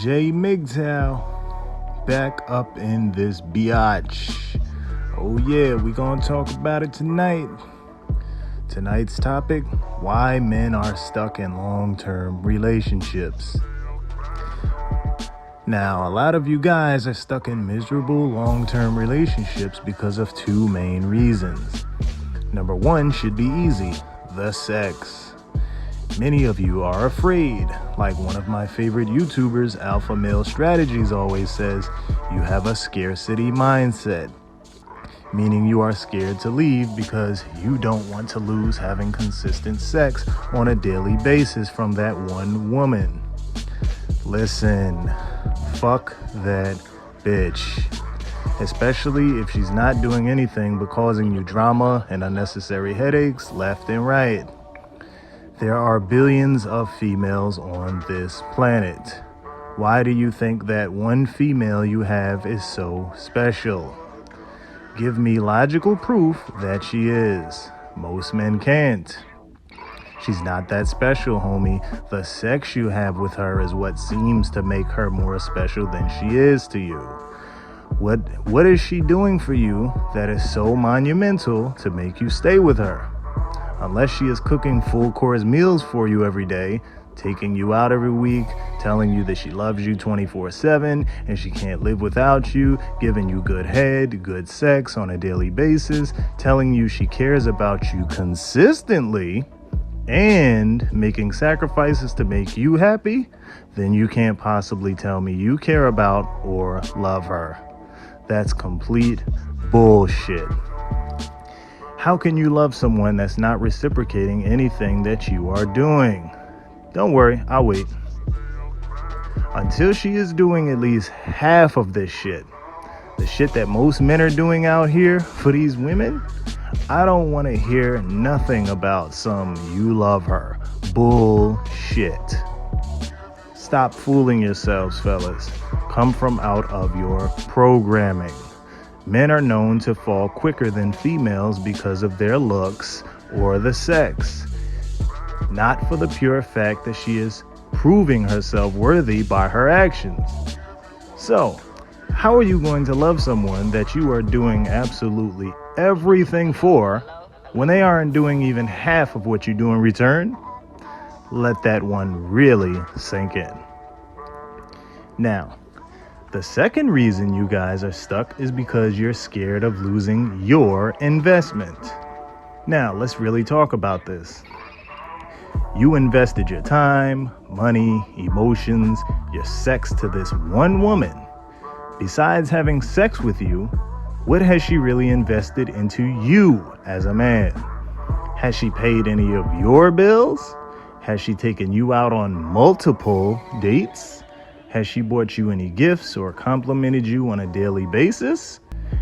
Jay MGTOW back up in this biatch. Oh yeah, we gonna talk about it tonight. Tonight's topic: why men are stuck in long-term relationships. Now, a lot of you guys are stuck in miserable long-term relationships because of two main reasons. Number one should be easy: the sex. Many of you are afraid. Like one of my favorite YouTubers, Alpha Male Strategies, always says, you have a scarcity mindset. Meaning you are scared to leave because you don't want to lose having consistent sex on a daily basis from that one woman. Listen, fuck that bitch. Especially if she's not doing anything but causing you drama and unnecessary headaches left and right. There are billions of females on this planet. Why do you think that one female you have is so special? Give me logical proof that she is. Most men can't. She's not that special, homie. The sex you have with her is what seems to make her more special than she is to you. What is she doing for you that is so monumental to make you stay with her? Unless she is cooking full course meals for you every day, taking you out every week, telling you that she loves you 24/7 and she can't live without you, giving you good head, good sex on a daily basis, telling you she cares about you consistently, and making sacrifices to make you happy, then you can't possibly tell me you care about or love her. That's complete bullshit. How can you love someone that's not reciprocating anything that you are doing? Don't worry, I'll wait. Until she is doing at least half of this shit, the shit that most men are doing out here for these women, I don't want to hear nothing about some you love her bullshit. Stop fooling yourselves, fellas. Come from out of your programming. Men are known to fall quicker than females because of their looks or the sex. Not for the pure fact that she is proving herself worthy by her actions. So, how are you going to love someone that you are doing absolutely everything for when they aren't doing even half of what you do in return? Let that one really sink in. Now, the second reason you guys are stuck is because you're scared of losing your investment. Now, let's really talk about this. You invested your time, money, emotions, your sex to this one woman. Besides having sex with you, what has she really invested into you as a man? Has she paid any of your bills? Has she taken you out on multiple dates? Has she bought you any gifts or complimented you on a daily basis?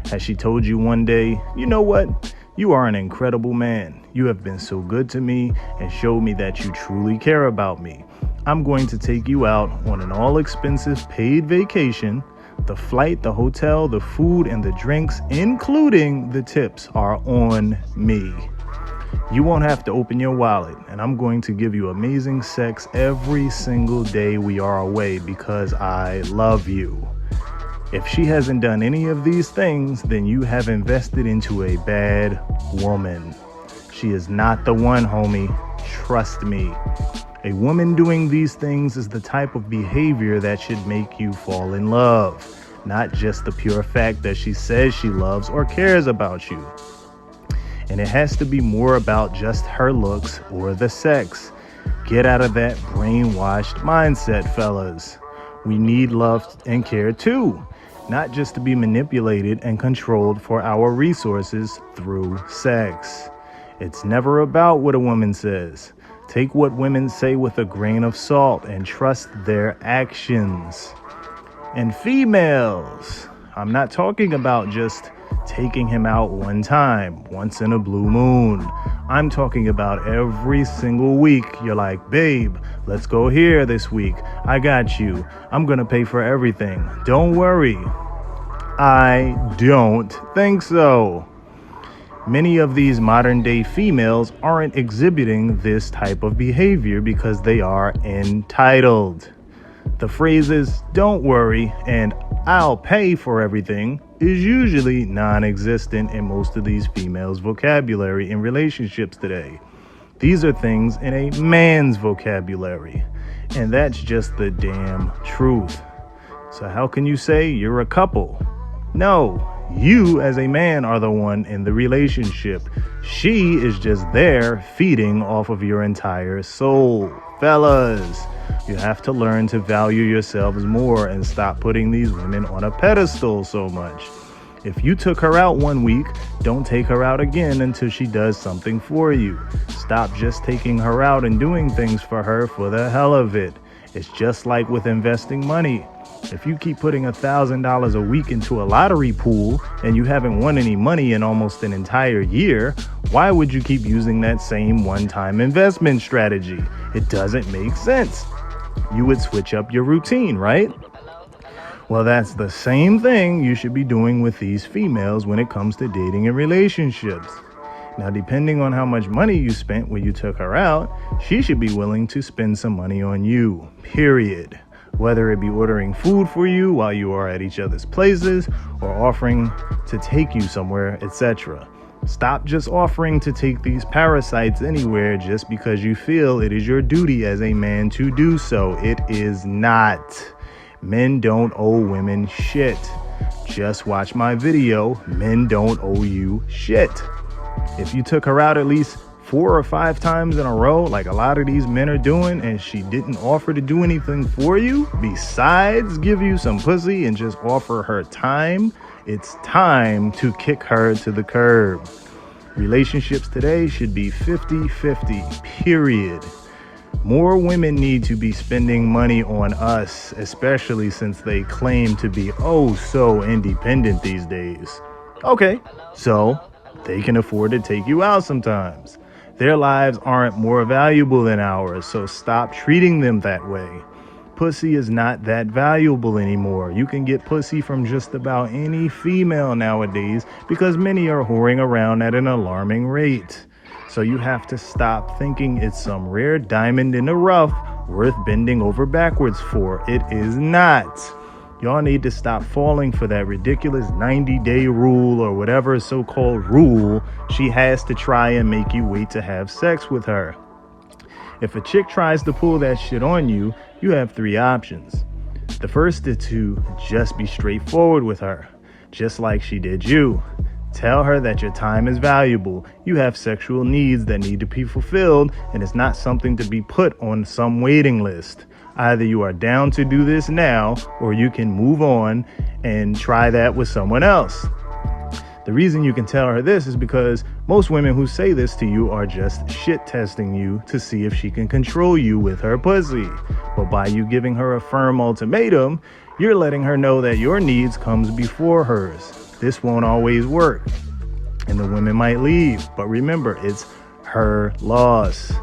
Has she told you one day, you know what? You are an incredible man. You have been so good to me and showed me that you truly care about me. I'm going to take you out on an all-expensive paid vacation. The flight, the hotel, the food, and the drinks, including the tips, are on me. You won't have to open your wallet, and I'm going to give you amazing sex every single day we are away because I love you. If she hasn't done any of these things, then you have invested into a bad woman. She is not the one, homie. Trust me. A woman doing these things is the type of behavior that should make you fall in love, not just the pure fact that she says she loves or cares about you. And it has to be more about just her looks or the sex. Get out of that brainwashed mindset, fellas. We need love and care too, not just to be manipulated and controlled for our resources through sex. It's never about what a woman says. Take what women say with a grain of salt and trust their actions. And females, I'm not talking about just taking him out one time, once in a blue moon. I'm talking about every single week. You're like, babe, let's go here this week. I got you. I'm gonna pay for everything. Don't worry. I don't think so. Many of these modern day females aren't exhibiting this type of behavior because they are entitled. The phrases, don't worry, and I'll pay for everything is usually non-existent in most of these females' vocabulary in relationships today. These are things in a man's vocabulary, and that's just the damn truth. So how can you say you're a couple? No, you as a man are the one in the relationship. She is just there feeding off of your entire soul. Fellas, you have to learn to value yourselves more and stop putting these women on a pedestal so much. If you took her out one week, don't take her out again until she does something for you. Stop just taking her out and doing things for her for the hell of it. It's just like with investing money. If you keep putting $1,000 a week into a lottery pool and you haven't won any money in almost an entire year, why would you keep using that same one-time investment strategy? It doesn't make sense. You would switch up your routine, right? Well, that's the same thing you should be doing with these females when it comes to dating and relationships. Now, depending on how much money you spent when you took her out, she should be willing to spend some money on you, period. Whether it be ordering food for you while you are at each other's places or offering to take you somewhere, etc. Stop just offering to take these parasites anywhere just because you feel it is your duty as a man to do so. It is not. Men don't owe women shit. Just watch my video. Men don't owe you shit. If you took her out at least 4 or 5 times in a row, like a lot of these men are doing, and she didn't offer to do anything for you besides give you some pussy and just offer her time, it's time to kick her to the curb. Relationships today should be 50-50, period. More women need to be spending money on us, especially since they claim to be oh so independent these days. Okay, so they can afford to take you out sometimes. Their lives aren't more valuable than ours, so stop treating them that way. Pussy is not that valuable anymore. You can get pussy from just about any female nowadays because many are whoring around at an alarming rate. So you have to stop thinking it's some rare diamond in the rough worth bending over backwards for. It is not. Y'all need to stop falling for that ridiculous 90-day rule or whatever so-called rule she has to try and make you wait to have sex with her. If a chick tries to pull that shit on you, you have 3 options. The first is to just be straightforward with her, just like she did you. Tell her that your time is valuable. You have sexual needs that need to be fulfilled, and it's not something to be put on some waiting list. Either you are down to do this now, or you can move on and try that with someone else. The reason you can tell her this is because most women who say this to you are just shit testing you to see if she can control you with her pussy. But by you giving her a firm ultimatum, you're letting her know that your needs comes before hers. This won't always work, and the women might leave. But remember, it's her loss.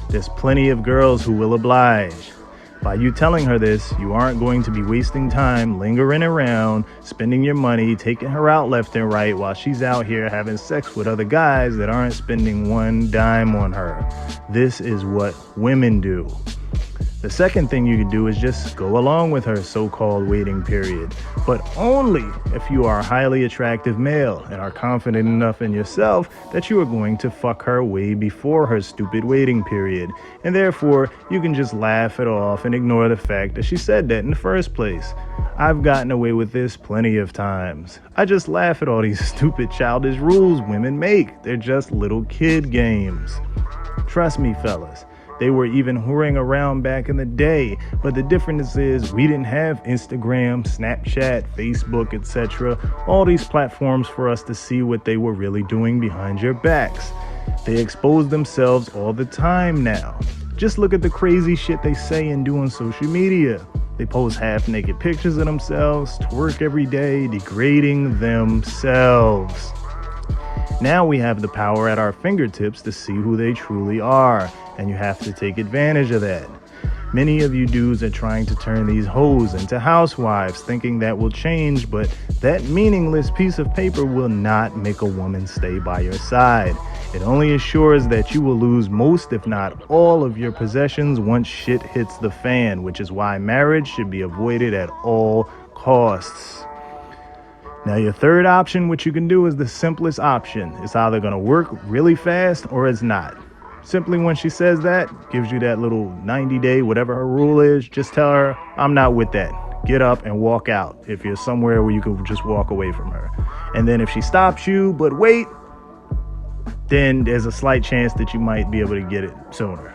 There's plenty of girls who will oblige. By you telling her this, you aren't going to be wasting time lingering around, spending your money, taking her out left and right while she's out here having sex with other guys that aren't spending one dime on her. This is what women do. The second thing you can do is just go along with her so-called waiting period, but only if you are a highly attractive male and are confident enough in yourself that you are going to fuck her way before her stupid waiting period, and therefore you can just laugh it off and ignore the fact that she said that in the first place. I've gotten away with this plenty of times. I just laugh at all these stupid childish rules women make. They're just little kid games. Trust me, fellas. They were even whoring around back in the day, but the difference is we didn't have Instagram, Snapchat, Facebook, etc. All these platforms for us to see what they were really doing behind your backs. They expose themselves all the time now. Just look at the crazy shit they say and do on social media. They post half-naked pictures of themselves, twerk every day, degrading themselves. Now we have the power at our fingertips to see who they truly are, and you have to take advantage of that. Many of you dudes are trying to turn these hoes into housewives, thinking that will change, but that meaningless piece of paper will not make a woman stay by your side. It only assures that you will lose most, if not all, of your possessions once shit hits the fan, which is why marriage should be avoided at all costs. Now, your third option, what you can do, is the simplest option. It's either going to work really fast or it's not. Simply when she says that, gives you that little 90-day, whatever her rule is, just tell her, I'm not with that. Get up and walk out if you're somewhere where you can just walk away from her. And then if she stops you, but wait, then there's a slight chance that you might be able to get it sooner.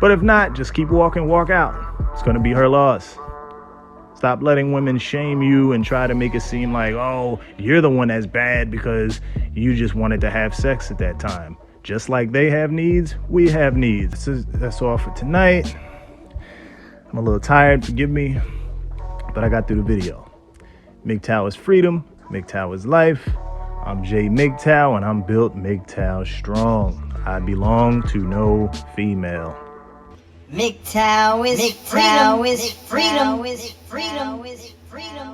But if not, just keep walking, walk out. It's going to be her loss. Stop letting women shame you and try to make it seem like, oh, you're the one that's bad because you just wanted to have sex at that time. Just like they have needs, we have needs. That's all for tonight. I'm a little tired, forgive me, but I got through the video. MGTOW is freedom, MGTOW is life. I'm Jay MGTOW, and I'm built MGTOW strong. I belong to no female. MGTOW is freedom, is freedom, is freedom, is freedom.